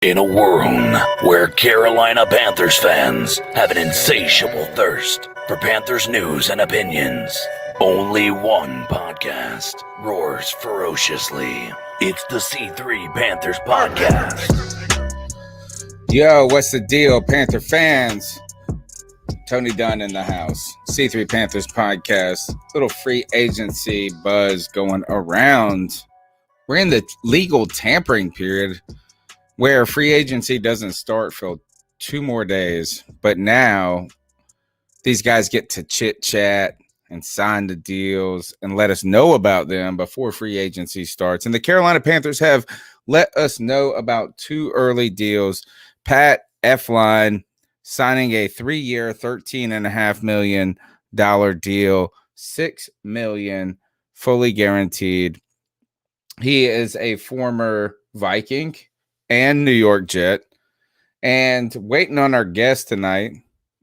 In a world where Carolina Panthers fans have an insatiable thirst for Panthers news and opinions, only one podcast roars ferociously. It's the C3 Panthers Podcast. Yo, what's the deal, Panther fans? Tony Dunn in the house. C3 Panthers Podcast. Little free agency buzz going around. We're in the legal tampering period where free agency doesn't start for 2 more days. But now these guys get to chit chat and sign the deals and let us know about them before free agency starts. And the Carolina Panthers have let us know about 2 early deals. Pat Elflein signing a 3-year, $13.5 million deal, $6 million fully guaranteed. He is a former Viking and New York Jet, and waiting on our guest tonight,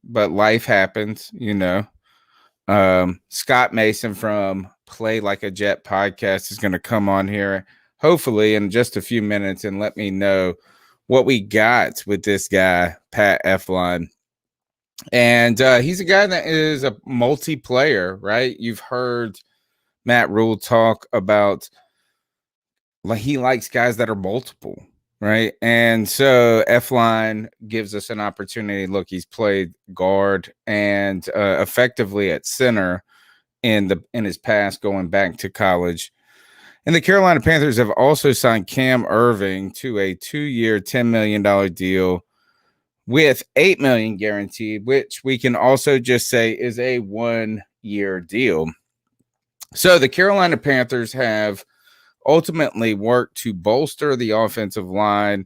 but life happens, you know. Scott Mason from Play Like a Jet podcast is going to come on here, hopefully in just a few minutes, and let me know what we got with this guy, Pat Elflein. And he's a guy that is a multiplayer, right? You've heard Matt Rule talk about he likes guys that are multiple, right? And so Elflein gives us an opportunity. Look, he's played guard and effectively at center in his past, going back to college. And the Carolina Panthers have also signed Cam Irving to a 2-year, $10 million deal with $8 million guaranteed, which we can also just say is a 1-year deal. So the Carolina Panthers have ultimately worked to bolster the offensive line.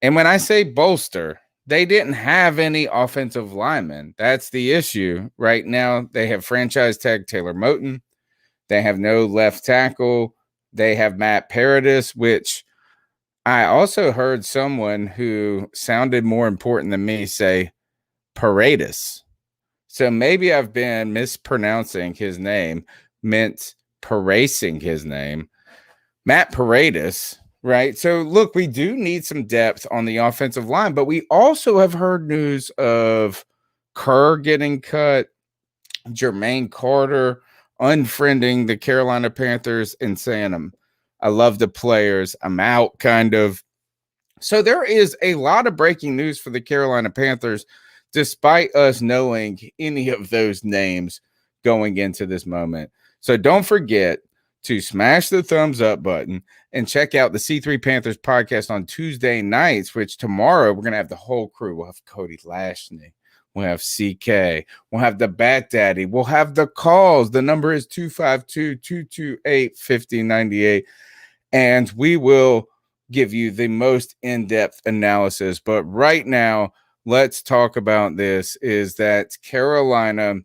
And when I say bolster, they didn't have any offensive linemen. That's the issue. Right now, they have franchise tag Taylor Moton. They have no left tackle. They have Matt Paradis, which I also heard someone who sounded more important than me say Paradis. So maybe I've been mispronouncing his name, meant parasing his name. Matt Paradis, right? So look, we do need some depth on the offensive line, but we also have heard news of Kerr getting cut, Jermaine Carter unfriending the Carolina Panthers and saying, I love the players, I'm out, kind of. So there is a lot of breaking news for the Carolina Panthers, despite us knowing any of those names going into this moment. So don't forget to smash the thumbs up button and check out the C3 Panthers podcast on Tuesday nights, which tomorrow we're going to have the whole crew. We'll have Cody Lashney. We'll have CK. We'll have the Bat Daddy. We'll have the calls. The number is 252-228-5098. And we will give you the most in-depth analysis. But right now, let's talk about this, is that Carolina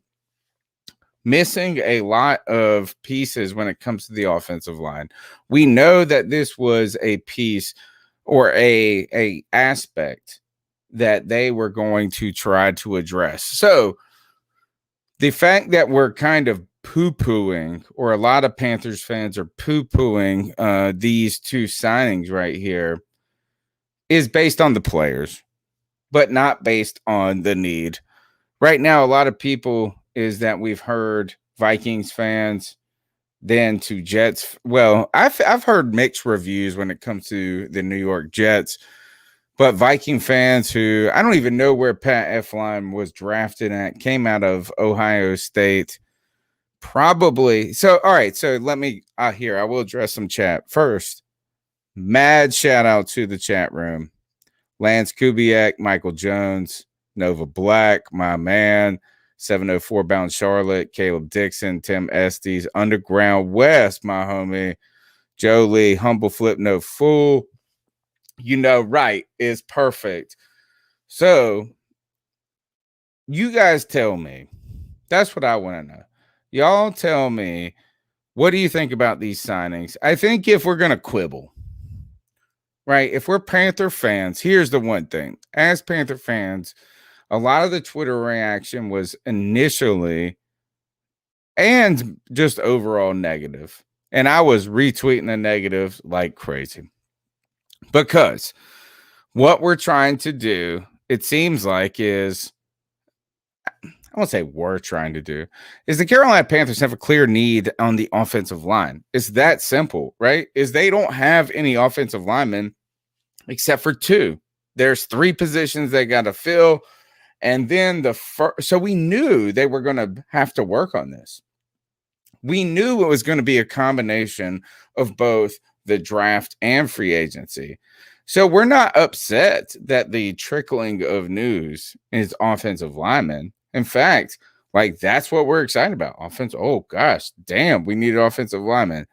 missing a lot of pieces when it comes to the offensive line. We know that this was a piece or a aspect that they were going to try to address. So the fact that we're kind of poo-pooing, or a lot of Panthers fans are poo-pooing these 2 signings right here, is based on the players, but not based on the need. Right now, a lot of people is that we've heard Vikings fans, then to Jets. Well, I've heard mixed reviews when it comes to the New York Jets, but Viking fans who, I don't even know where Pat Elflein was drafted at, came out of Ohio State. Probably. So, all right. So let me here. I will address some chat first. Mad shout out to the chat room. Lance Kubiak, Michael Jones, Nova Black, my man, 704 Bound Charlotte, Caleb Dixon, Tim Estes, Underground West, my homie, Joe Lee, Humble Flip No Fool. You know, right is perfect. So you guys tell me. That's what I want to know. Y'all tell me, what do you think about these signings? I think if we're going to quibble, right, if we're Panther fans, here's the one thing. As Panther fans, a lot of the Twitter reaction was initially and just overall negative. And I was retweeting the negatives like crazy. Because What we're trying to do, it seems like, is I won't say we're trying to do, is the Carolina Panthers have a clear need on the offensive line. It's that simple, right? Is they don't have any offensive linemen except for two. There's three positions they got to fill. And then so we knew they were going to have to work on this. We knew it was going to be a combination of both the draft and free agency. So we're not upset that the trickling of news is offensive linemen. In fact, like that's what we're excited about. Offense. Oh gosh, damn, we need offensive linemen.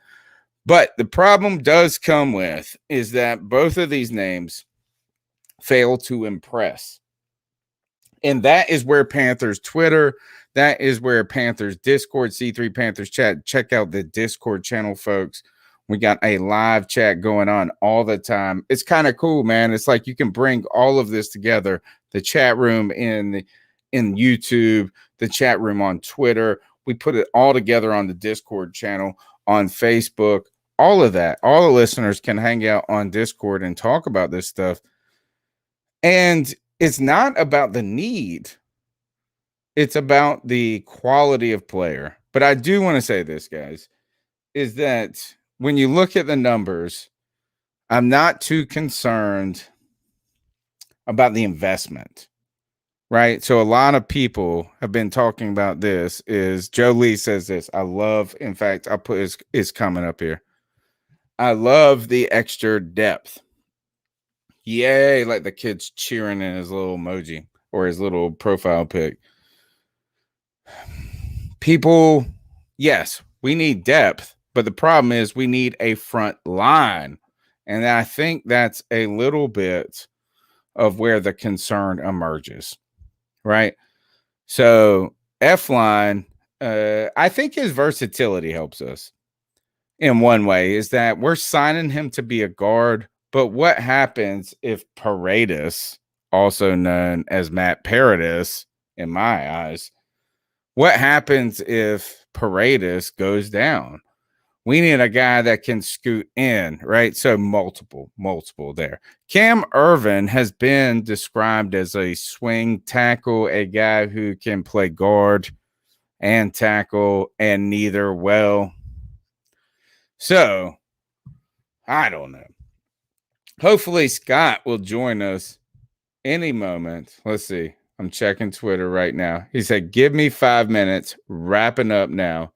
But the problem does come with is that both of these names fail to impress. And that is where Panthers Twitter, that is where Panthers Discord, C3 Panthers chat. Check out the Discord channel, folks. We got a live chat going on all the time. It's kind of cool, man. It's like you can bring all of this together. The chat room in YouTube, the chat room on Twitter. We put it all together on the Discord channel, on Facebook, all of that. All the listeners can hang out on Discord and talk about this stuff. And it's not about the need. It's about the quality of player. But I do want to say this, guys, is that when you look at the numbers, I'm not too concerned about the investment, right? So a lot of people have been talking about this. Is Joe Lee says this. I love, in fact, I'll put his comment up here. I love the extra depth. Yay, like the kid's cheering in his little emoji or his little profile pic. People, yes, we need depth, but the problem is we need a front line. And I think that's a little bit of where the concern emerges, right? So Elflein, I think his versatility helps us in one way, is that we're signing him to be a guard. But what happens if Paredes, also known as Matt Paradis in my eyes, what happens if Paredes goes down? We need a guy that can scoot in, right? So multiple there. Cam Irvin has been described as a swing tackle, a guy who can play guard and tackle and neither well. So I don't know. Hopefully Scott will join us any moment. Let's see. I'm checking Twitter right now. He said, give me 5 minutes, wrapping up now.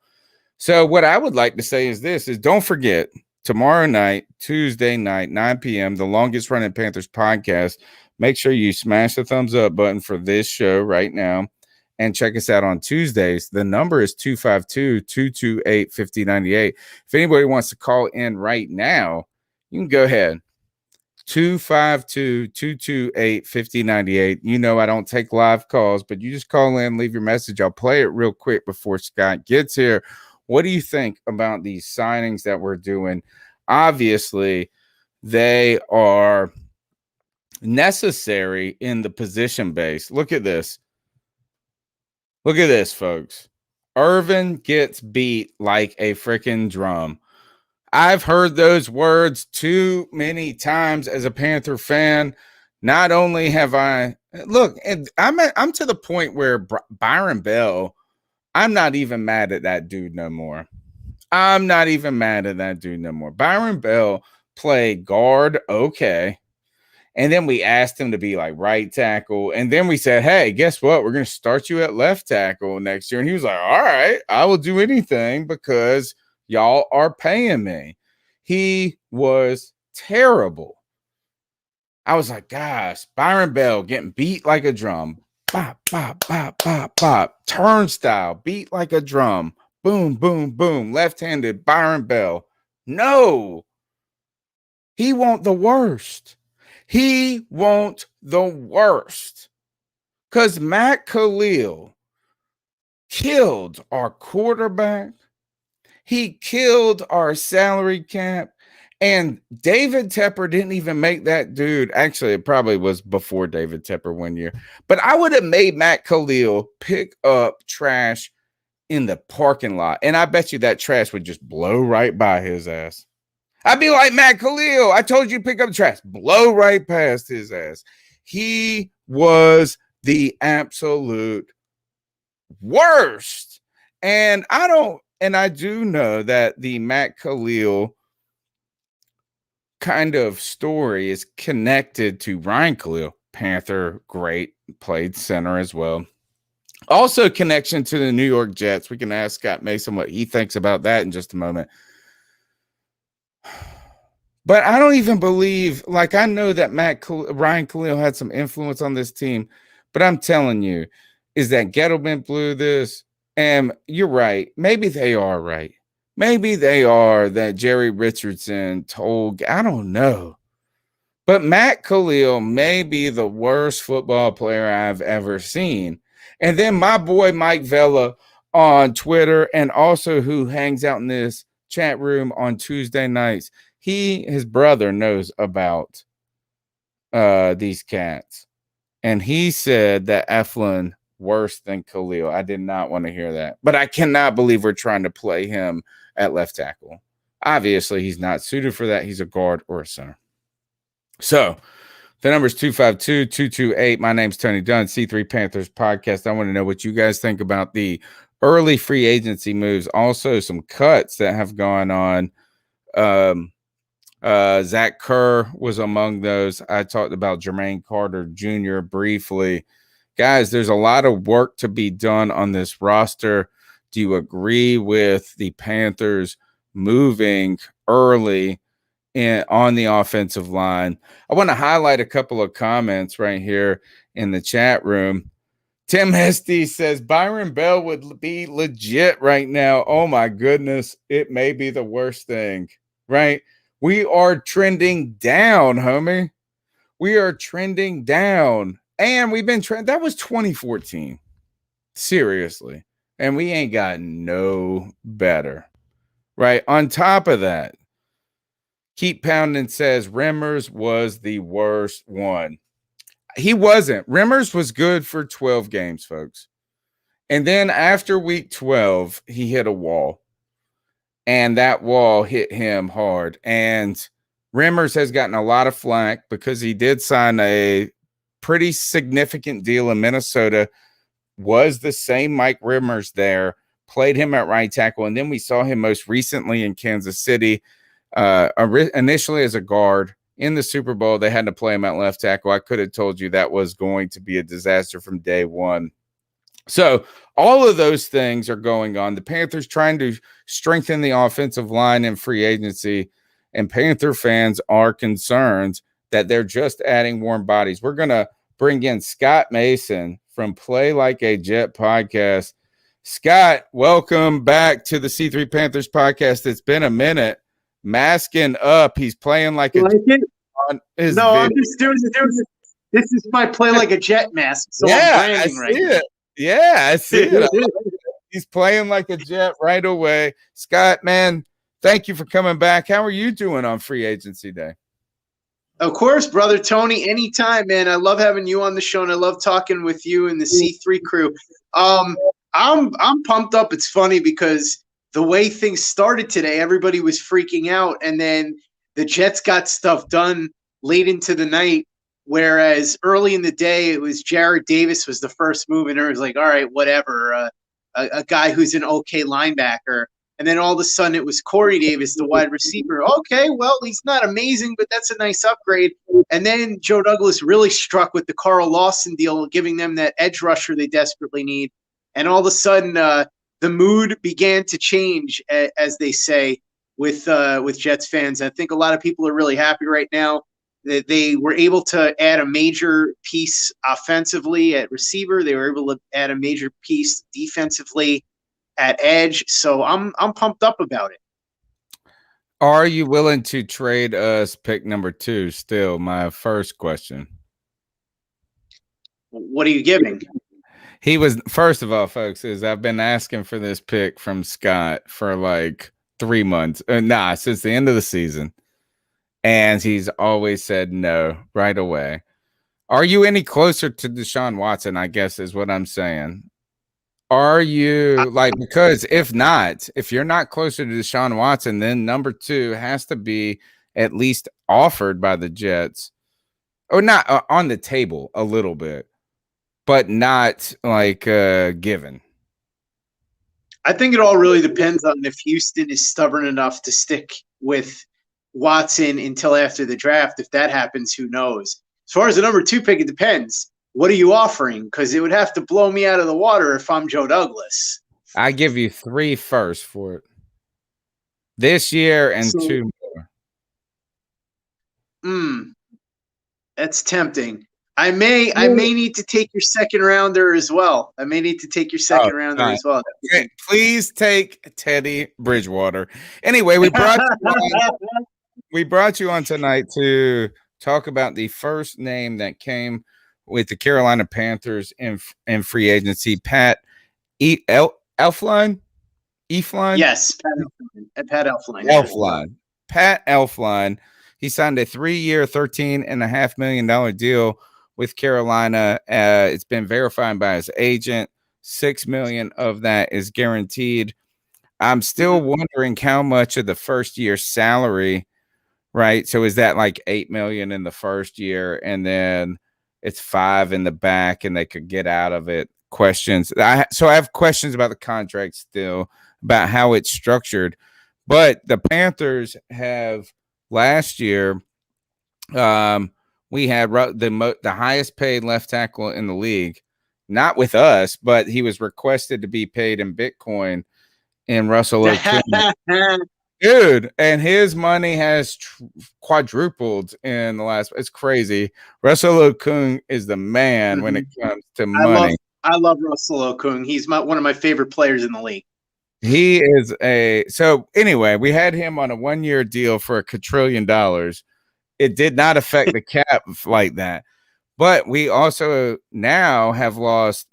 So what I would like to say is this, is don't forget, tomorrow night, Tuesday night, 9 p.m., the longest running Panthers podcast. Make sure you smash the thumbs up button for this show right now. And check us out on Tuesdays. The number is 252-228-5098. If anybody wants to call in right now, you can go ahead. 252-228-5098. You know I don't take live calls, but you just call in, leave your message. I'll play it real quick before Scott gets here. What do you think about these signings that we're doing? Obviously, they are necessary in the position base. Look at this. Look at this, folks. Irvin gets beat like a freaking drum. I've heard those words too many times as a Panther fan. Not only have I look, and I'm to the point where Byron Bell, I'm not even mad at that dude no more. I'm not even mad at that dude no more. Byron Bell played guard, okay. And then we asked him to be like right tackle. And then we said, hey, guess what? We're going to start you at left tackle next year. And he was like, all right, I will do anything because y'all are paying me. He was terrible. I was like, gosh, Byron Bell getting beat like a drum. Bop, bop, bop, bop, bop. Turnstile, beat like a drum. Boom, boom, boom. Left-handed Byron Bell. No. He want the worst. He want the worst. Because Matt Khalil killed our quarterback. He killed our salary cap. And David Tepper didn't even make that dude. Actually, it probably was before David Tepper 1 year. But I would have made Matt Khalil pick up trash in the parking lot. And I bet you that trash would just blow right by his ass. I'd be like Matt Khalil. I told you pick up the trash. Blow right past his ass. He was the absolute worst. And I do know that the Matt Khalil kind of story is connected to Ryan Khalil, Panther, great, played center as well. Also, connection to the New York Jets. We can ask Scott Mason what he thinks about that in just a moment. But I don't even believe, like, I know that Ryan Khalil had some influence on this team, but I'm telling you, is that Gettleman blew this? And you're right. Maybe they are right. Maybe they are that Jerry Richardson told, I don't know. But Matt Khalil may be the worst football player I've ever seen. And then my boy Mike Vella on Twitter, and also who hangs out in this chat room on Tuesday nights, his brother knows about these cats. And he said that Elflein worse than Khalil. I did not want to hear that. But I cannot believe we're trying to play him at left tackle. Obviously, he's not suited for that. He's a guard or a center. So the number is 252-228. My name's Tony Dunn, C3 Panthers podcast. I want to know what you guys think about the early free agency moves. Also, some cuts that have gone on. Zach Kerr was among those. I talked about Jermaine Carter Jr. briefly. Guys, there's a lot of work to be done on this roster. Do you agree with the Panthers moving early on the offensive line? I want to highlight a couple of comments right here in the chat room. Tim Hesty says Byron Bell would be legit right now. Oh my goodness, it may be the worst thing, right? We are trending down, homie. We are trending down. And we've been that was 2014. Seriously. And we ain't gotten no better. Right? On top of that, Keep Pounding says Rimmers was the worst one. He wasn't. Rimmers was good for 12 games, folks. And then after week 12, he hit a wall. And that wall hit him hard. And Rimmers has gotten a lot of flack because he did sign a pretty significant deal in Minnesota. Was the same Mike Rimmers there, played him at right tackle. And then we saw him most recently in Kansas City, initially as a guard. In the Super Bowl, they had to play him at left tackle. I could have told you that was going to be a disaster from day one. So all of those things are going on. The Panthers trying to strengthen the offensive line in free agency, and Panther fans are concerned that they're just adding warm bodies. We're going to bring in Scott Mason from Play Like a Jet podcast. Scott, welcome back to the C3 Panthers podcast. It's been a minute. Masking up. He's playing like a jet on his video. I'm just doing this is my Play Like a Jet mask. So yeah, I'm branding I see it. Yeah, I see it. it. He's playing like a jet right away. Scott, man, thank you for coming back. How are you doing on free agency day? Of course, brother Tony, anytime, man. I love having you on the show, and I love talking with you and the C3 crew. I'm pumped up. It's funny because the way things started today, everybody was freaking out, and then the Jets got stuff done late into the night. Whereas early in the day, it was Jared Davis was the first move, and it was like, all right, whatever, a guy who's an okay linebacker. And then all of a sudden, it was Corey Davis, the wide receiver. Okay, well, he's not amazing, but that's a nice upgrade. And then Joe Douglas really struck with the Carl Lawson deal, giving them that edge rusher they desperately need. And all of a sudden, the mood began to change, as they say, with Jets fans. I think a lot of people are really happy right now. They were able to add a major piece offensively at receiver. They were able to add a major piece defensively at edge. So I'm pumped up about it. Are you willing to trade us pick number 2 still? My first question. What are you giving? He was, first of all, folks, I've been asking for this pick from Scott for like 3 months. Since the end of the season. And he's always said no right away. Are you any closer to Deshaun Watson, I guess is what I'm saying? Are you because if not, if you're not closer to Deshaun Watson, then number 2 has to be at least offered by the Jets, or not on the table a little bit, but not given. I think it all really depends on if Houston is stubborn enough to stick with Watson until after the draft. If that happens, who knows? As far as the number 2 pick, it depends. What are you offering? Because it would have to blow me out of the water if I'm Joe Douglas. I give you 3 firsts for it this year and 2 more. That's tempting. I may need to take your second rounder as well. I may need to take your second rounder as well. Please take Teddy Bridgewater. Anyway, we brought you on tonight to talk about the first name that came with the Carolina Panthers in free agency, Pat Elflein. Yes, Pat Elflein. Pat Elflein. He signed a 3-year, $13.5 million deal with Carolina. It's been verified by his agent. $6 million of that is guaranteed. I'm still wondering how much of the first year salary, right? So is that like $8 million in the first year, and then it's $5 million in the back, and they could get out of it? Questions. So I have questions about the contract still, about how it's structured. But the Panthers have last year, we had the highest paid left tackle in the league, not with us, but he was requested to be paid in Bitcoin in Russell Okung. Dude, and his money has quadrupled in the last. It's crazy. Russell Okung is the man when it comes to money. I love Russell Okung. He's one of my favorite players in the league. He is so anyway, we had him on a 1-year deal for $1 quadrillion. It did not affect the cap like that. But we also now have lost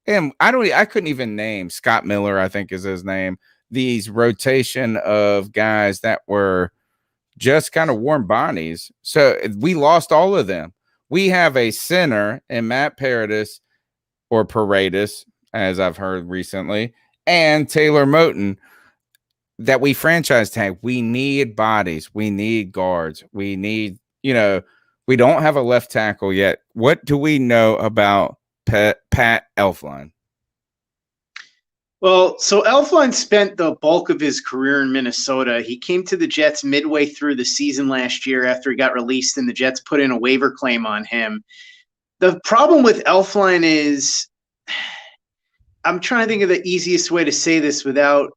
him. I couldn't even name Scott Miller, I think is his name. These rotation of guys that were just kind of warm bodies. So we lost all of them. We have a center in Matt Paradis, or Paradis, as I've heard recently, and Taylor Moton that we franchise tag. We need bodies. We need guards. We need, we don't have a left tackle yet. What do we know about Pat Elflein? Well, so Elflein spent the bulk of his career in Minnesota. He came to the Jets midway through the season last year after he got released, and the Jets put in a waiver claim on him. The problem with Elflein is, I'm trying to think of the easiest way to say this without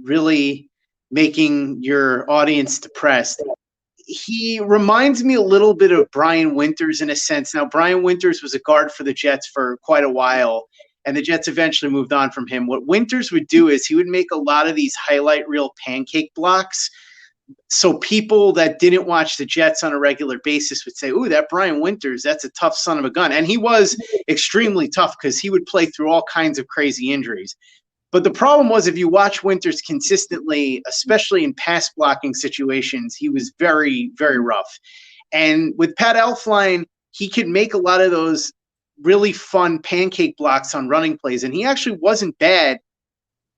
really making your audience depressed. He reminds me a little bit of Brian Winters in a sense. Now, Brian Winters was a guard for the Jets for quite a while, and the Jets eventually moved on from him. What Winters would do is he would make a lot of these highlight reel pancake blocks. So people that didn't watch the Jets on a regular basis would say, ooh, that Brian Winters, that's a tough son of a gun. And he was extremely tough because he would play through all kinds of crazy injuries. But the problem was, if you watch Winters consistently, especially in pass blocking situations, he was very, very rough. And with Pat Elflein, he could make a lot of those really fun pancake blocks on running plays. And he actually wasn't bad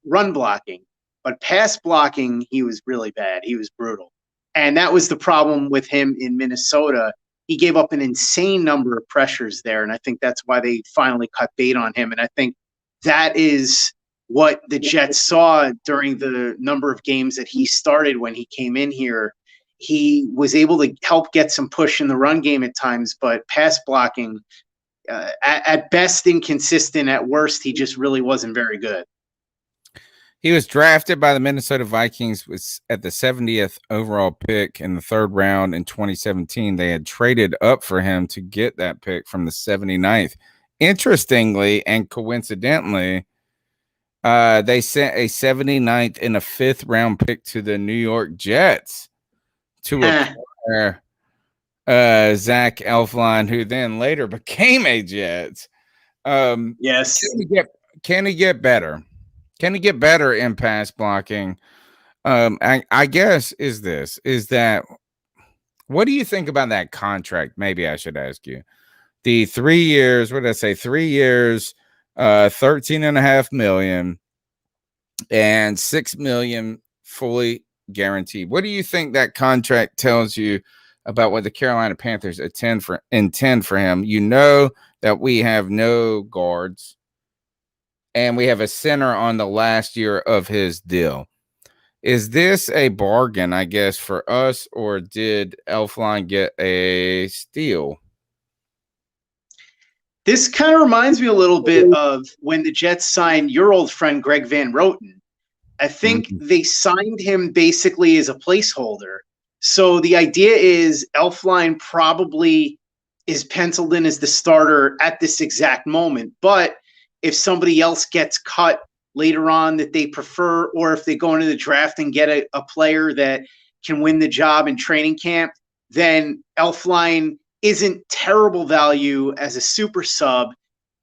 run blocking, but pass blocking, he was really bad. He was brutal. And that was the problem with him in Minnesota. He gave up an insane number of pressures there. And I think that's why they finally cut bait on him. And I think that is what the Jets saw during the number of games that he started when he came in here. He was able to help get some push in the run game at times, but pass blocking, at best inconsistent, at worst he just really wasn't very good. He was drafted by the Minnesota Vikings at the 70th overall pick in the 3rd round in 2017. They had traded up for him to get that pick from the 79th. Interestingly and coincidentally, they sent a 79th and a 5th round pick to the New York Jets to acquire Zach Elflein, who then later became a Jet. Yes. Can he get better? Can he get better in pass blocking? I guess is that what do you think about that contract? Maybe I should ask you. The 3 years, what did I say? 3 years, $13.5 million and $6 million fully guaranteed. What do you think that contract tells you about what the Carolina Panthers intend for him? You know that we have no guards and we have a center on the last year of his deal. Is this a bargain, I guess, for us, or did Elflein get a steal? This kind of reminds me a little bit of when the Jets signed your old friend Greg Van Roten. I think they signed him basically as a placeholder. So the idea is Elflein probably is penciled in as the starter at this exact moment. But if somebody else gets cut later on that they prefer, or if they go into the draft and get a player that can win the job in training camp, then Elflein isn't terrible value as a super sub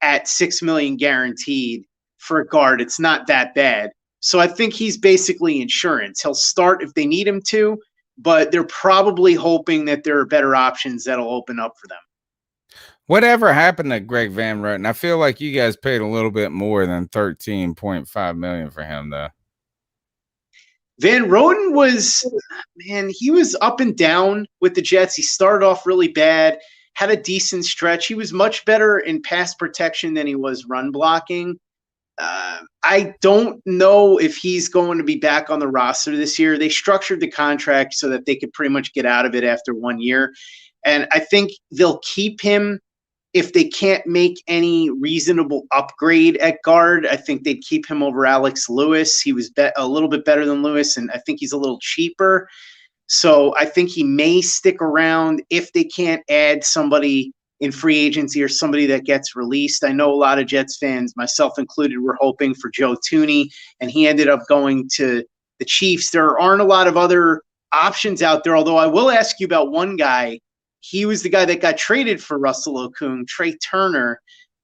at $6 million guaranteed for a guard. It's not that bad. So I think he's basically insurance. He'll start if they need him to, but they're probably hoping that there are better options that'll open up for them. Whatever happened to Greg Van Roten? I feel like you guys paid a little bit more than $13.5 million for him, though. Van Roten he was up and down with the Jets. He started off really bad, had a decent stretch. He was much better in pass protection than he was run blocking. I don't know if he's going to be back on the roster this year. They structured the contract so that they could pretty much get out of it after 1 year. And I think they'll keep him if they can't make any reasonable upgrade at guard. I think they'd keep him over Alex Lewis. He was a little bit better than Lewis, and I think he's a little cheaper. So I think he may stick around if they can't add somebody in free agency or somebody that gets released. I know a lot of Jets fans, myself included, were hoping for Joe Thuney, and he ended up going to the Chiefs. There aren't a lot of other options out there, although I will ask you about one guy. He was the guy that got traded for Russell Okung, Trey Turner.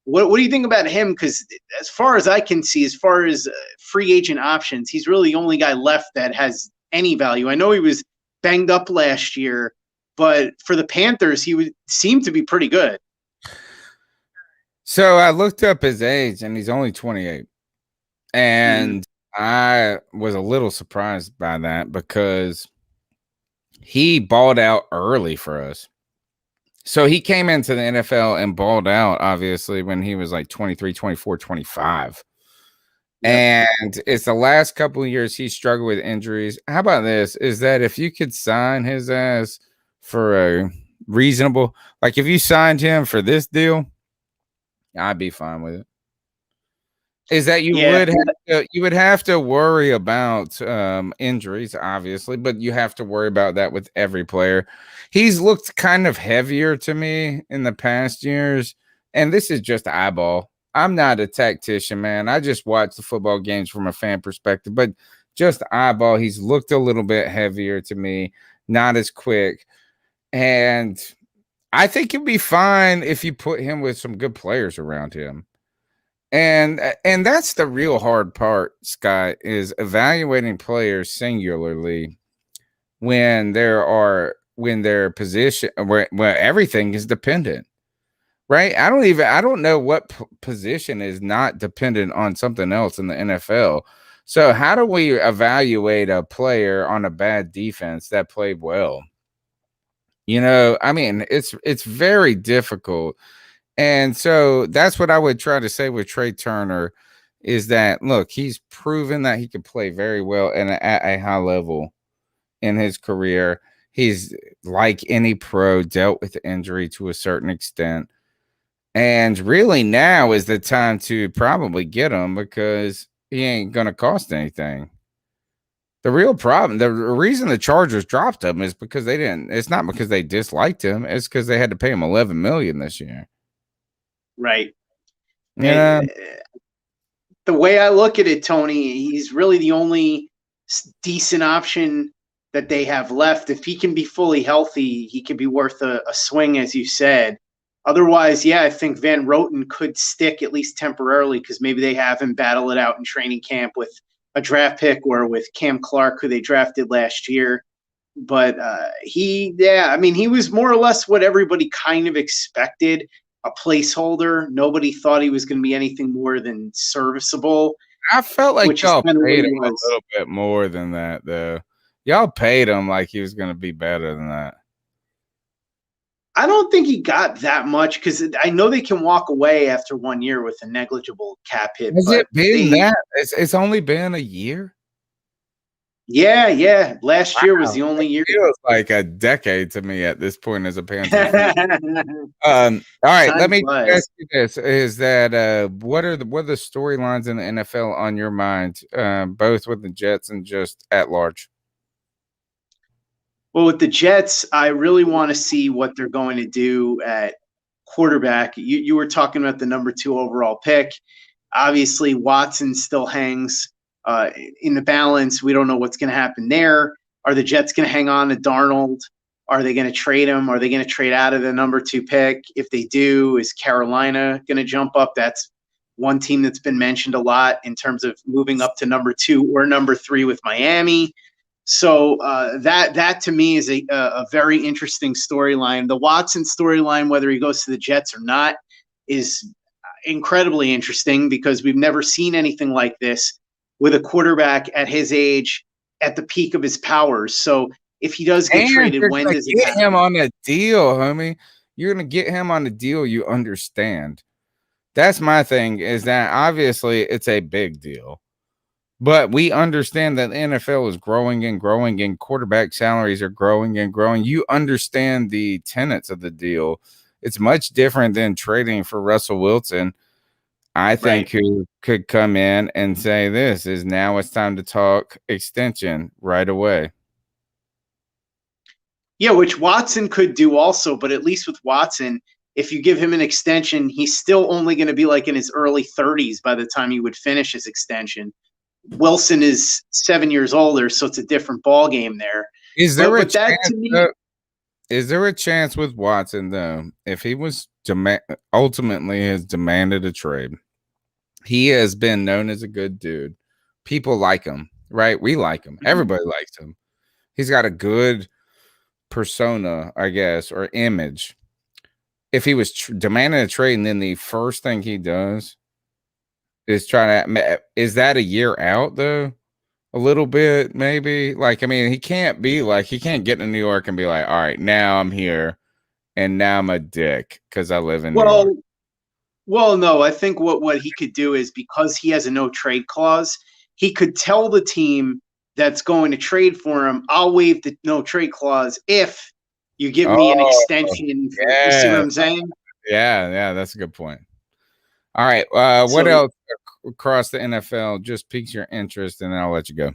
What do you think about him? Because as far as I can see, as far as free agent options, he's really the only guy left that has any value. I know he was banged up last year, but for the Panthers, he seemed to be pretty good. So I looked up his age, and he's only 28. And I was a little surprised by that because he balled out early for us. So he came into the NFL and balled out, obviously, when he was like 23, 24, 25. Yep. And it's the last couple of years he struggled with injuries. How about this? Is that if you could sign his ass for a reasonable, like if you signed him for this deal, I'd be fine with it. Is that you would have to worry about injuries, obviously, but you have to worry about that with every player. He's looked kind of heavier to me in the past years, and this is just eyeball. I'm not a tactician, man. I just watch the football games from a fan perspective, but just eyeball, he's looked a little bit heavier to me, not as quick. And I think you'll be fine if you put him with some good players around him. And that's the real hard part, Scott, is evaluating players singularly when their position where everything is dependent, right? I don't know what position is not dependent on something else in the NFL. So how do we evaluate a player on a bad defense that played well? You know, I mean, it's very difficult. And so that's what I would try to say with Trey Turner is that, look, he's proven that he could play very well and at a high level in his career. He's, like any pro, dealt with injury to a certain extent. And really now is the time to probably get him because he ain't going to cost anything. The real problem, the reason the Chargers dropped him is because it's not because they disliked him. It's because they had to pay him $11 million this year. Right. Yeah. The way I look at it, Tony, he's really the only decent option that they have left. If he can be fully healthy, he could be worth a swing, as you said. Otherwise, yeah, I think Van Roten could stick at least temporarily because maybe they have him battle it out in training camp with a draft pick or with Cam Clark, who they drafted last year. But he was more or less what everybody kind of expected. a placeholder. Nobody thought he was going to be anything more than serviceable. I felt like which is y'all kind of what paid he him a was. little bit more than that, though. Y'all paid him like he was going to be better than that. I don't think he got that much because I know they can walk away after 1 year with a negligible cap hit. Has but it been that? It's only been a year? Yeah. Last year was the only year. It feels like a decade to me at this point as a Panther fan. All right, let me ask you this: is that what are the storylines in the NFL on your mind, both with the Jets and just at large? Well, with the Jets, I really want to see what they're going to do at quarterback. You were talking about the number 2 overall pick. Obviously, Watson still hangs in the balance. We don't know what's going to happen there. Are the Jets going to hang on to Darnold? Are they going to trade him? Are they going to trade out of the number 2 pick? If they do, is Carolina going to jump up? That's one team that's been mentioned a lot in terms of moving up to number 2 or number 3 with Miami. So that to me is a very interesting storyline. The Watson storyline, whether he goes to the Jets or not, is incredibly interesting because we've never seen anything like this with a quarterback at his age at the peak of his powers. So if he does get traded, when does it happen? Him on a deal, homie? You're gonna get him on a deal you understand. That's my thing, is that obviously it's a big deal. But we understand that the NFL is growing and growing, and quarterback salaries are growing and growing. You understand the tenets of the deal. It's much different than trading for Russell Wilson. I think who could come in and say this is now it's time to talk extension right away. Yeah, which Watson could do also, but at least with Watson, if you give him an extension, he's still only going to be like in his early 30s by the time he would finish his extension. Wilson is 7 years older, so it's a different ball game there. Is there a chance with Watson, though, if he was ultimately has demanded a trade? He has been known as a good dude. People like him, right? We like him. Everybody likes him. He's got a good persona, I guess, or image. If he was demanding a trade, and then the first thing he does is is that a year out, though? A little bit, maybe. Like, I mean, he can't get to New York and be like, all right, now I'm here and now I'm a dick because I live in New York. Well, no, I think what he could do is, because he has a no trade clause, he could tell the team that's going to trade for him, I'll waive the no trade clause if you give me an extension. You see what I'm saying? Yeah, that's a good point. All right. What else across the NFL just piques your interest, and then I'll let you go.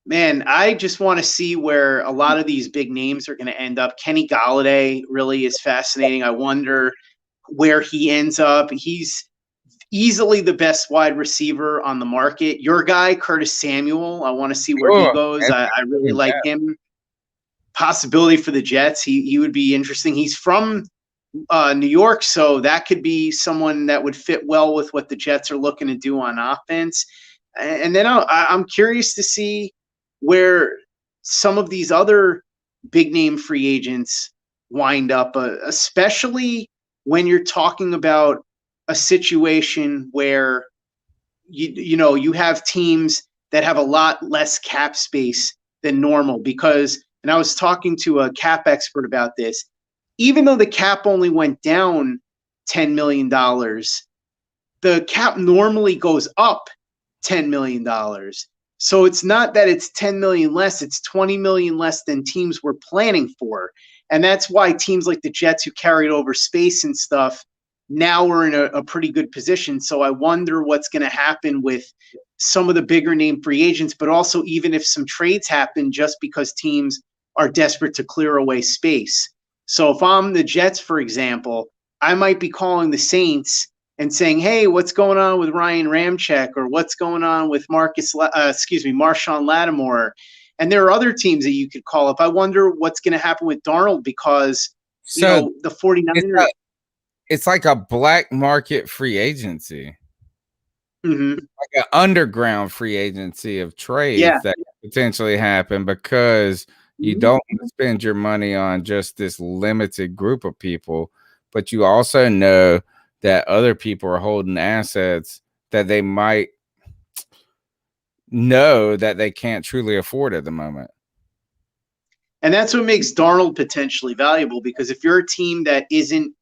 Man, I just want to see where a lot of these big names are going to end up. Kenny Golladay really is fascinating. I wonder where he ends up. He's easily the best wide receiver on the market. Your guy, Curtis Samuel, I want to see where he goes. I really like him. Possibility for the Jets. He would be interesting. He's from New York, so that could be someone that would fit well with what the Jets are looking to do on offense. And then I'm curious to see where some of these other big name free agents wind up, especially when you're talking about a situation where you have teams that have a lot less cap space than normal. Because, and I was talking to a cap expert about this, even though the cap only went down $10 million, the cap normally goes up $10 million. So it's not that it's 10 million less, it's 20 million less than teams were planning for. And that's why teams like the Jets, who carried over space and stuff, now we're in a pretty good position. So I wonder what's going to happen with some of the bigger name free agents, but also even if some trades happen just because teams are desperate to clear away space. So if I'm the Jets, for example, I might be calling the Saints and saying, hey, what's going on with Ryan Ramczyk, or what's going on with Marshawn Lattimore? And there are other teams that you could call up. I wonder what's going to happen with Darnold, because the 49ers. It's like a black market free agency. Mm-hmm. Like an underground free agency of trades that potentially happen because you don't spend your money on just this limited group of people. but you also know that other people are holding assets that they might know that they can't truly afford at the moment. And that's what makes Darnold potentially valuable, because if you're a team that isn't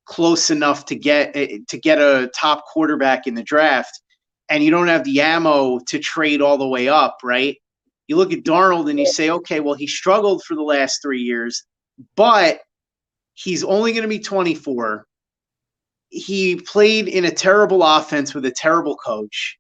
close enough to get a top quarterback in the draft, and you don't have the ammo to trade all the way up, right? You look at Darnold and you say, okay, well, he struggled for the last 3 years, but he's only going to be 24. He played in a terrible offense with a terrible coach.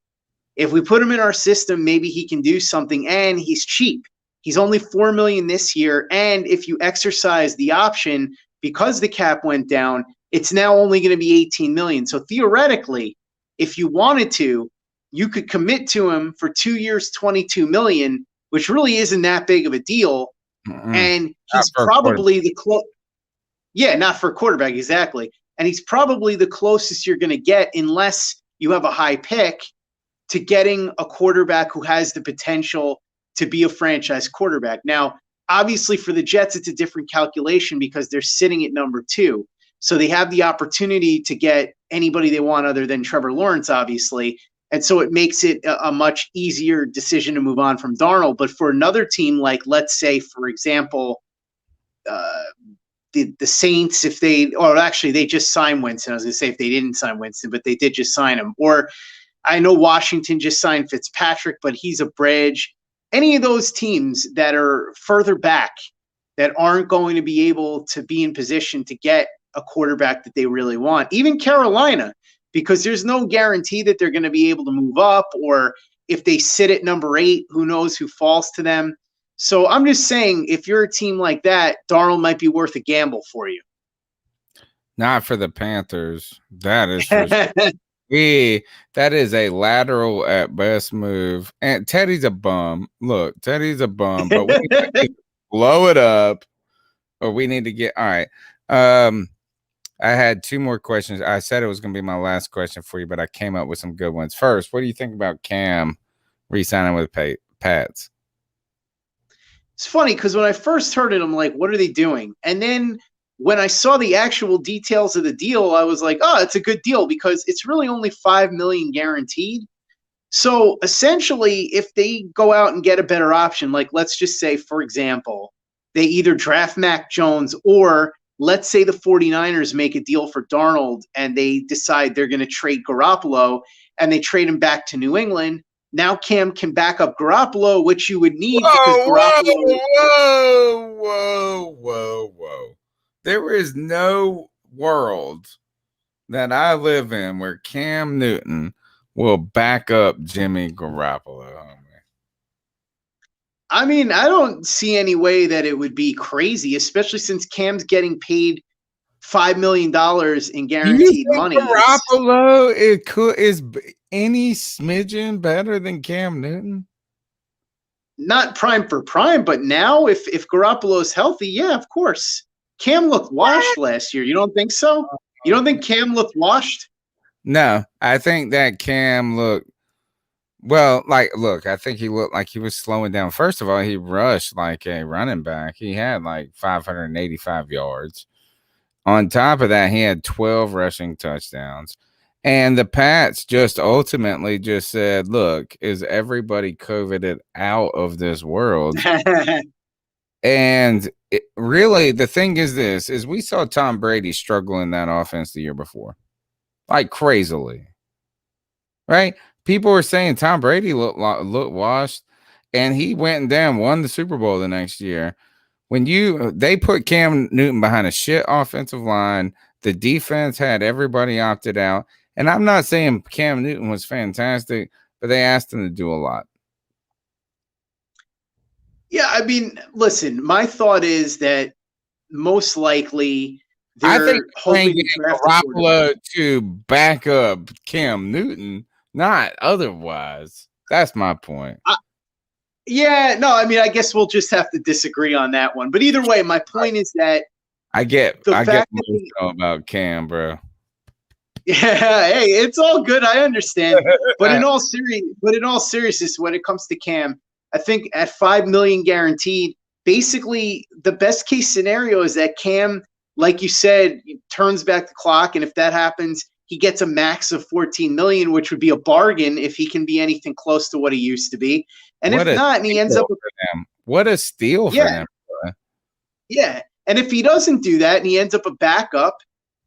If we put him in our system, maybe he can do something, and he's cheap. He's only $4 million this year, and if you exercise the option, because the cap went down, it's now only going to be $18 million. So theoretically, if you wanted to, you could commit to him for 2 years, $22 million, which really isn't that big of a deal. And he's probably not for a quarterback, exactly. And he's probably the closest you're going to get, unless you have a high pick, to getting a quarterback who has the potential to be a franchise quarterback. Now, obviously for the Jets, it's a different calculation because they're sitting at number 2. So they have the opportunity to get anybody they want other than Trevor Lawrence, obviously. And so it makes it a much easier decision to move on from Darnold. But for another team, like, let's say, for example, the Saints, they just signed Winston. I was going to say if they didn't sign Winston, but they did just sign him. Or I know Washington just signed Fitzpatrick, but he's a bridge. Any of those teams that are further back that aren't going to be able to be in position to get a quarterback that they really want, even Carolina, because there's no guarantee that they're going to be able to move up, or if they sit at number 8, who knows who falls to them. So I'm just saying, if you're a team like that, Darnold might be worth a gamble for you. Not for the Panthers. That is for that is a lateral at best move. And Teddy's a bum. Look, Teddy's a bum, but we need to blow it up, or we need to get all right. I had 2 more questions. I said it was going to be my last question for you, but I came up with some good ones. First, what do you think about Cam re-signing with Pats? It's funny because when I first heard it, I'm like, what are they doing? And then when I saw the actual details of the deal, I was like, oh, it's a good deal because it's really only $5 million guaranteed. So essentially, if they go out and get a better option, like let's just say, for example, they either draft Mac Jones, or let's say the 49ers make a deal for Darnold and they decide they're going to trade Garoppolo and they trade him back to New England. Now Cam can back up Garoppolo, which you would need because Garoppolo. Whoa. There is no world that I live in where Cam Newton will back up Jimmy Garoppolo. I mean, I don't see any way that it would be crazy, especially since Cam's getting paid $5 million in guaranteed money. Garoppolo is any smidgen better than Cam Newton? Not prime for prime, but now if Garoppolo is healthy, yeah, of course. Cam looked washed last year. You don't think so? You don't think Cam looked washed? No, I think that Cam looked well. I think he looked like he was slowing down. First of all, he rushed like a running back. He had like 585 yards. On top of that, he had 12 rushing touchdowns. And the Pats just ultimately just said, look, is everybody COVIDed out of this world? And really, the thing is is we saw Tom Brady struggle in that offense the year before. Like crazily. Right? People were saying Tom Brady looked washed, and he went down, won the Super Bowl the next year. When they put Cam Newton behind a shit offensive line, the defense had everybody opted out. And I'm not saying Cam Newton was fantastic, but they asked him to do a lot. Yeah, I mean, listen, my thought is that most likely they're hoping to draft Garoppolo to back up Cam Newton, not otherwise. That's my point. Yeah, no, I mean, I guess we'll just have to disagree on that one. But either way, my point is that I get about Cam, bro. Yeah, hey, it's all good. I understand. But in all seriousness, when it comes to Cam, I think at $5 million guaranteed, basically the best case scenario is that Cam like you said, turns back the clock, and if that happens, he gets a max of $14 million, which would be a bargain if he can be anything close to what he used to be. And What if a not, and he ends steal up, for them. What a steal for yeah, them. yeah. And if he doesn't do that and he ends up a backup,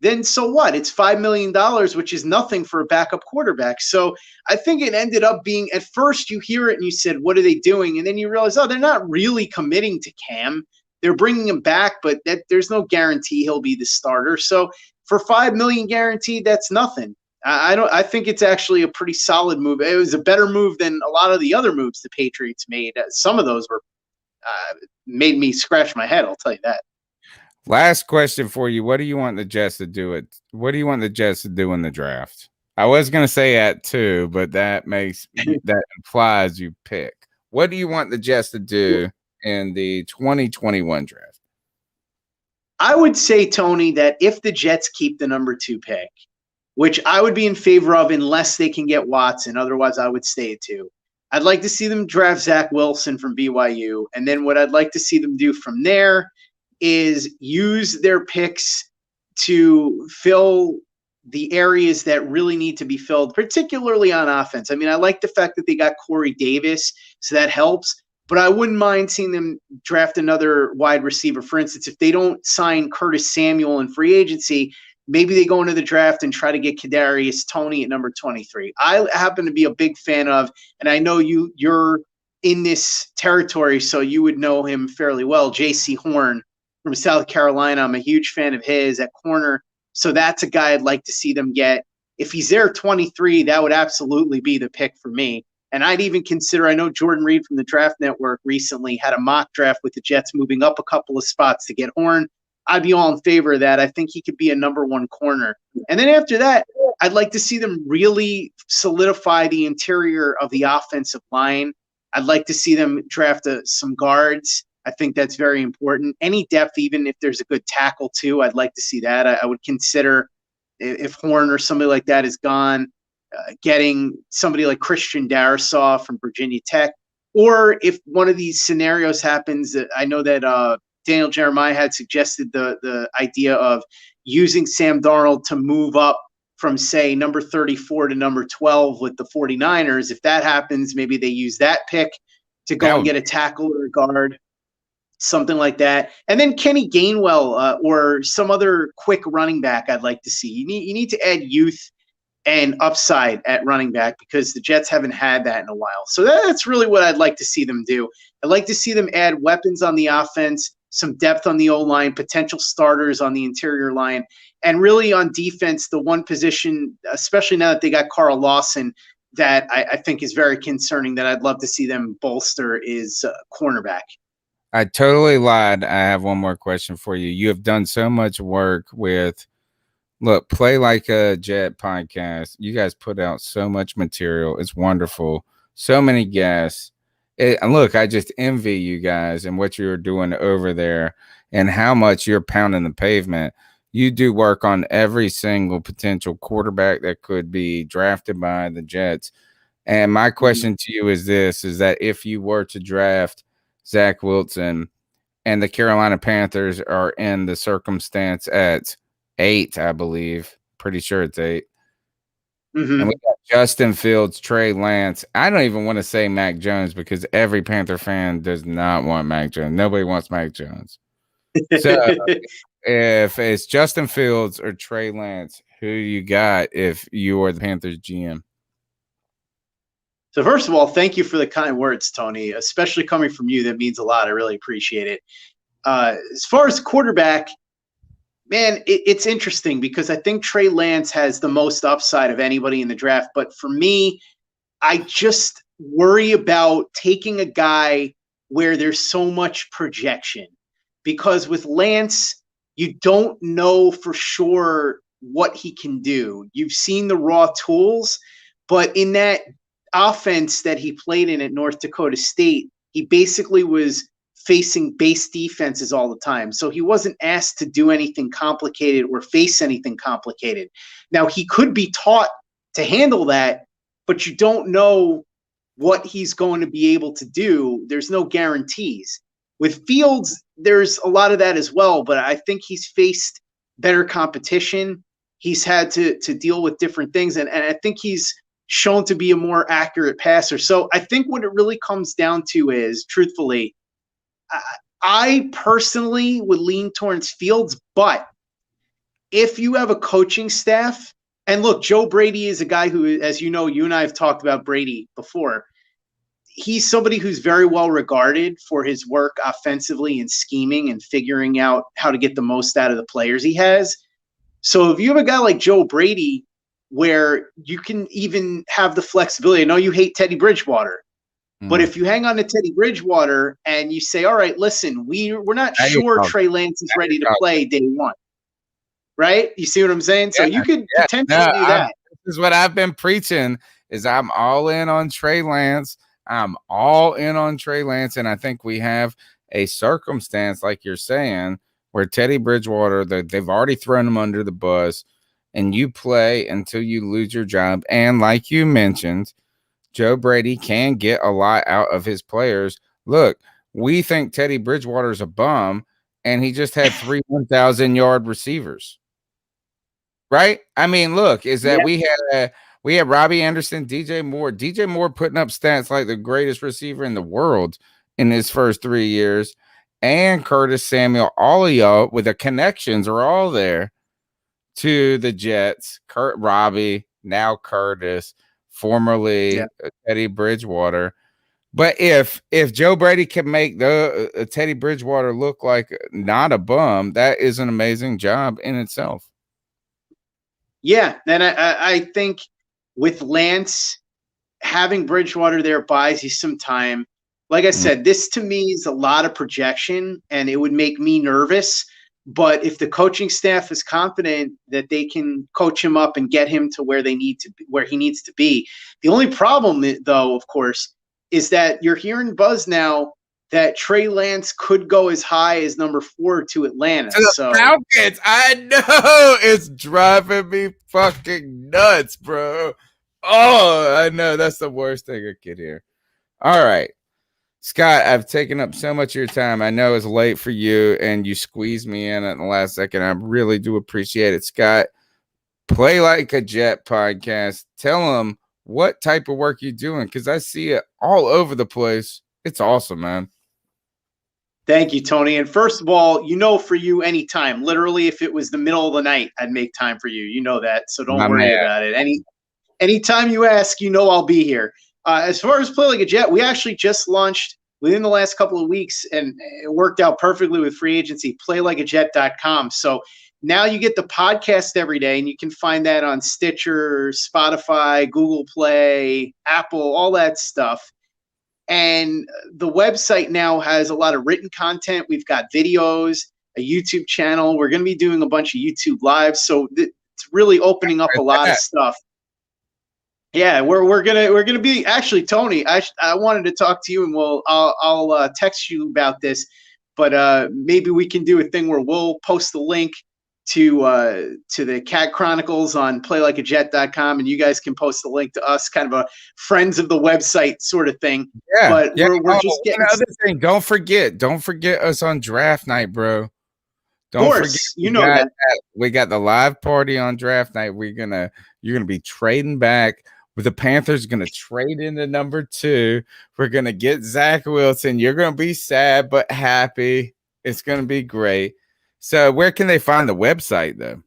then so what? It's $5 million, which is nothing for a backup quarterback. So I think it ended up being, at first you hear it and you said, what are they doing? And then you realize, oh, they're not really committing to Cam. They're bringing him back, but there's no guarantee he'll be the starter. So for $5 million guaranteed, that's nothing. I think it's actually a pretty solid move. It was a better move than a lot of the other moves the Patriots made. Some of those were made me scratch my head, I'll tell you that. Last question for you. What do you want the Jets to do What do you want the Jets to do in the draft? I was going to say at 2, but that implies you pick. What do you want the Jets to do in the 2021 draft? I would say, Tony, that if the Jets keep the number 2 pick, which I would be in favor of unless they can get Watson, otherwise I would stay at 2. I'd like to see them draft Zach Wilson from BYU, and then what I'd like to see them do from there is use their picks to fill the areas that really need to be filled, particularly on offense. I mean, I like the fact that they got Corey Davis, so that helps, but I wouldn't mind seeing them draft another wide receiver. For instance, if they don't sign Curtis Samuel in free agency, maybe they go into the draft and try to get Kadarius Toney at number 23. I happen to be a big fan of, and I know you're in this territory, so you would know him fairly well, J.C. Horn from South Carolina. I'm a huge fan of his at corner. So that's a guy I'd like to see them get. If he's there at 23, that would absolutely be the pick for me. And I'd even consider, I know Jordan Reed from the Draft Network recently had a mock draft with the Jets moving up a couple of spots to get Horn. I'd be all in favor of that. I think he could be a number 1 corner. And then after that, I'd like to see them really solidify the interior of the offensive line. I'd like to see them draft some guards. I think that's very important. Any depth, even if there's a good tackle too, I'd like to see that. I would consider, if Horn or somebody like that is gone, getting somebody like Christian Darrisaw from Virginia Tech. Or if one of these scenarios happens, I know that Daniel Jeremiah had suggested the idea of using Sam Darnold to move up from, say, number 34 to number 12 with the 49ers. If that happens, maybe they use that pick to go and get a tackle or a guard. Something like that. And then Kenny Gainwell or some other quick running back I'd like to see. You need to add youth and upside at running back because the Jets haven't had that in a while. So that's really what I'd like to see them do. I'd like to see them add weapons on the offense, some depth on the O-line, potential starters on the interior line, and really on defense, the one position, especially now that they got Carl Lawson, that I think is very concerning that I'd love to see them bolster is cornerback. I totally lied. I have one more question for you. You have done so much work with, Play Like a Jet podcast. You guys put out so much material. It's wonderful. So many guests. And look, I just envy you guys and what you're doing over there and how much you're pounding the pavement. You do work on every single potential quarterback that could be drafted by the Jets. And my question to you is this, is that if you were to draft Zach Wilson and the Carolina Panthers are in the circumstance at 8, I believe. Pretty sure it's 8. Mm-hmm. And we got Justin Fields, Trey Lance. I don't even want to say Mac Jones because every Panther fan does not want Mac Jones. Nobody wants Mac Jones. So if it's Justin Fields or Trey Lance, who you got if you are the Panthers GM? So first of all, thank you for the kind words, Tony, especially coming from you. That means a lot. I really appreciate it. As far as quarterback, man, it's interesting because I think Trey Lance has the most upside of anybody in the draft. But for me, I just worry about taking a guy where there's so much projection. Because with Lance, you don't know for sure what he can do. You've seen the raw tools, but in that offense that he played in at North Dakota State, he basically was facing base defenses all the time. So he wasn't asked to do anything complicated or face anything complicated. Now, he could be taught to handle that, but you don't know what he's going to be able to do. There's no guarantees. With Fields, there's a lot of that as well, but I think he's faced better competition. He's had to deal with different things, and I think he's shown to be a more accurate passer. So I think what it really comes down to is, truthfully, I personally would lean towards Fields, but if you have a coaching staff, and look, Joe Brady is a guy who, as you know, you and I have talked about Brady before. He's somebody who's very well regarded for his work offensively and scheming and figuring out how to get the most out of the players he has. So if you have a guy like Joe Brady, where you can even have the flexibility, I know you hate Teddy Bridgewater, but if you hang on to Teddy Bridgewater and you say, all right, listen, we're not sure Trey Lance is ready to play day one, right? You see what I'm saying? So you could potentially do that. This is what I've been preaching, is I'm all in on Trey Lance. I'm all in on Trey Lance, and I think we have a circumstance, like you're saying, where Teddy Bridgewater, they've already thrown him under the bus, and you play until you lose your job. And like you mentioned, Joe Brady can get a lot out of his players. Look, we think Teddy Bridgewater is a bum, and he just had 3 1,000-yard receivers. Right? I mean, look, is that we had Robbie Anderson, DJ Moore. DJ Moore putting up stats like the greatest receiver in the world in his first 3 years, and Curtis Samuel. All of y'all with the connections are all there to the Jets. Robbie, now Curtis, formerly Teddy Bridgewater. But if Joe Brady can make the Teddy Bridgewater look like not a bum, that is an amazing job in itself. Yeah, and I think with Lance, having Bridgewater there buys you some time. Like I said, this to me is a lot of projection, and it would make me nervous. But if the coaching staff is confident that they can coach him up and get him to where he needs to be, the only problem, though, of course, is that you're hearing buzz now that Trey Lance could go as high as number 4 to Atlanta. To the Falcons. I know. It's driving me fucking nuts, bro. Oh, I know. That's the worst thing I could hear. All right. Scott, I've taken up so much of your time. I know it's late for you, and you squeezed me in at the last second. I really do appreciate it. Scott, Play Like a Jet podcast. Tell them what type of work you're doing, because I see it all over the place. It's awesome, man. Thank you, Tony. And first of all, for you, anytime, literally, if it was the middle of the night, I'd make time for you. You know that. So don't worry about it. Anytime you ask, I'll be here. As far as Play Like a Jet, we actually just launched within the last couple of weeks, and it worked out perfectly with free agency, playlikeajet.com. So now you get the podcast every day, and you can find that on Stitcher, Spotify, Google Play, Apple, all that stuff. And the website now has a lot of written content. We've got videos, a YouTube channel. We're going to be doing a bunch of YouTube lives. So it's really opening up a lot of stuff. Yeah, we're gonna be actually, Tony. I wanted to talk to you, and I'll text you about this, but maybe we can do a thing where we'll post the link to the Cat Chronicles on playlikeajet.com, and you guys can post the link to us, kind of a friends of the website sort of thing. Yeah, but we're just getting another thing. Don't forget us on draft night, bro. Don't forget, we got the live party on draft night. You're gonna be trading back. With the Panthers going to trade into number 2. We're going to get Zach Wilson. You're going to be sad but happy. It's going to be great. So where can they find the website, though?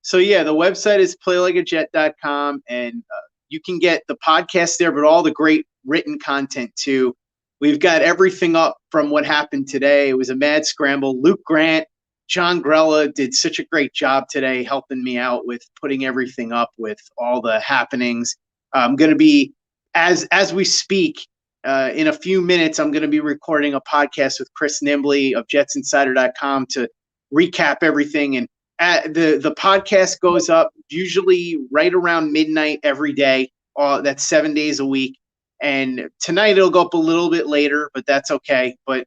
So, yeah, the website is playlikeajet.com, and you can get the podcast there, but all the great written content, too. We've got everything up from what happened today. It was a mad scramble. Luke Grant, John Grella did such a great job today helping me out with putting everything up with all the happenings. I'm going to be, as we speak, in a few minutes, I'm going to be recording a podcast with Chris Nimbley of jetsinsider.com to recap everything. And the podcast goes up usually right around midnight every day. That's 7 days a week. And tonight it'll go up a little bit later, but that's okay. But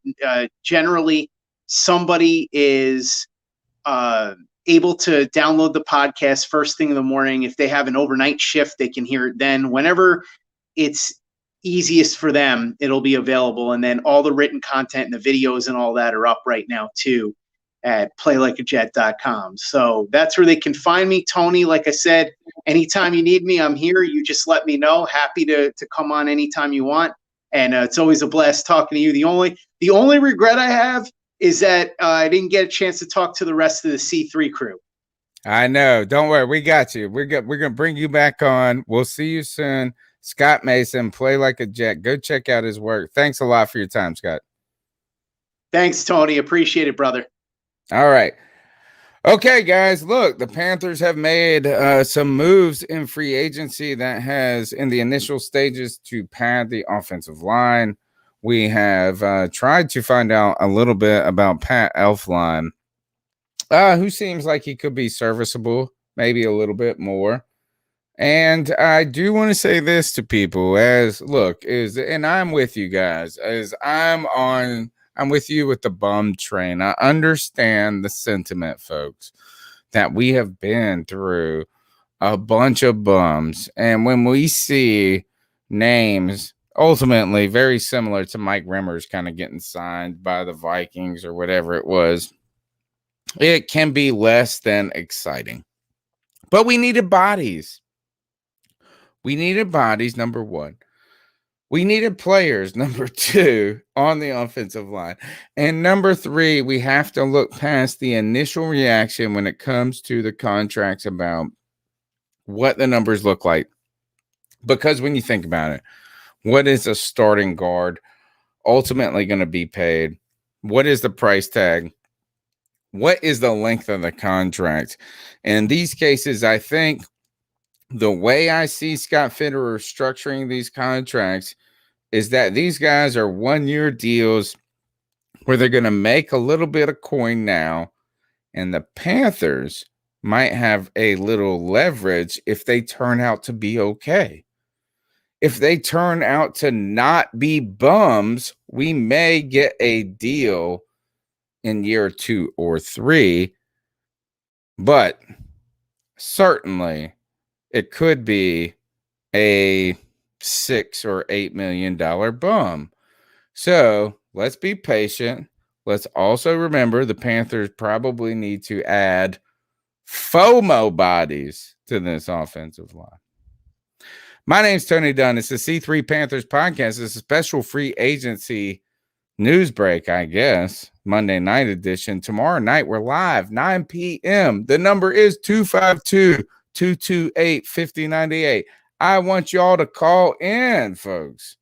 generally, somebody is able to download the podcast first thing in the morning. If they have an overnight shift, they can hear it then. Whenever it's easiest for them, it'll be available. And then all the written content and the videos and all that are up right now too at playlikeajet.com. So that's where they can find me. Tony, like I said, anytime you need me, I'm here. You just let me know. Happy to come on anytime you want. And it's always a blast talking to you. The only regret I have is that I didn't get a chance to talk to the rest of the C3 crew. I know. Don't worry. We got you. We're going to bring you back on. We'll see you soon. Scott Mason, Play Like a Jet. Go check out his work. Thanks a lot for your time, Scott. Thanks, Tony. Appreciate it, brother. All right. Okay, guys, look, the Panthers have made some moves in free agency that has in the initial stages to pad the offensive line. We have tried to find out a little bit about Pat Elflein, who seems like he could be serviceable, maybe a little bit more. And I do want to say this to people and I'm with you guys, I'm with you with the bum train. I understand the sentiment, folks, that we have been through a bunch of bums. And when we see names ultimately very similar to Mike Rimmer's kind of getting signed by the Vikings or whatever it was, it can be less than exciting. But we needed bodies. We needed bodies, number one. We needed players, number two, on the offensive line. And number three, we have to look past the initial reaction when it comes to the contracts about what the numbers look like. Because when you think about it, what is a starting guard ultimately going to be paid? What is the price tag? What is the length of the contract? In these cases, I think the way I see Scott Fitterer structuring these contracts is that these guys are 1-year deals where they're going to make a little bit of coin now, and the Panthers might have a little leverage if they turn out to be okay. If they turn out to not be bums, we may get a deal in year 2 or 3, but certainly it could be a $6 or $8 million bum. So let's be patient. Let's also remember the Panthers probably need to add FOMO bodies to this offensive line. My name's Tony Dunn. It's the C3 Panthers podcast. It's a special free agency news break, I guess. Monday night edition. Tomorrow night, we're live, 9 p.m. The number is 252-228-5098. I want y'all to call in, folks,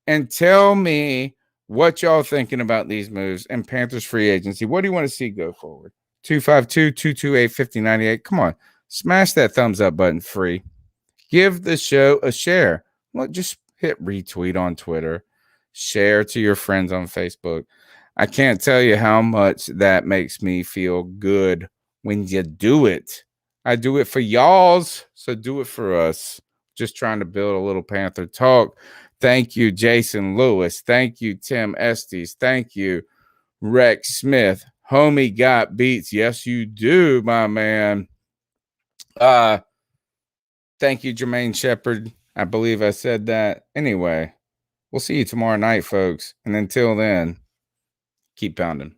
and tell me what y'all thinking about these moves and Panthers free agency. What do you want to see go forward? 252-228-5098. Come on, smash that thumbs up button free. Give the show a share. Well, just hit retweet on Twitter. Share to your friends on Facebook. I can't tell you how much that makes me feel good when you do it. I do it for y'alls, so do it for us. Just trying to build a little Panther talk. Thank you, Jason Lewis. Thank you, Tim Estes. Thank you, Rex Smith. Homie got beats. Yes, you do, my man. Thank you, Jermaine Shepard. I believe I said that. Anyway, we'll see you tomorrow night, folks. And until then, keep pounding.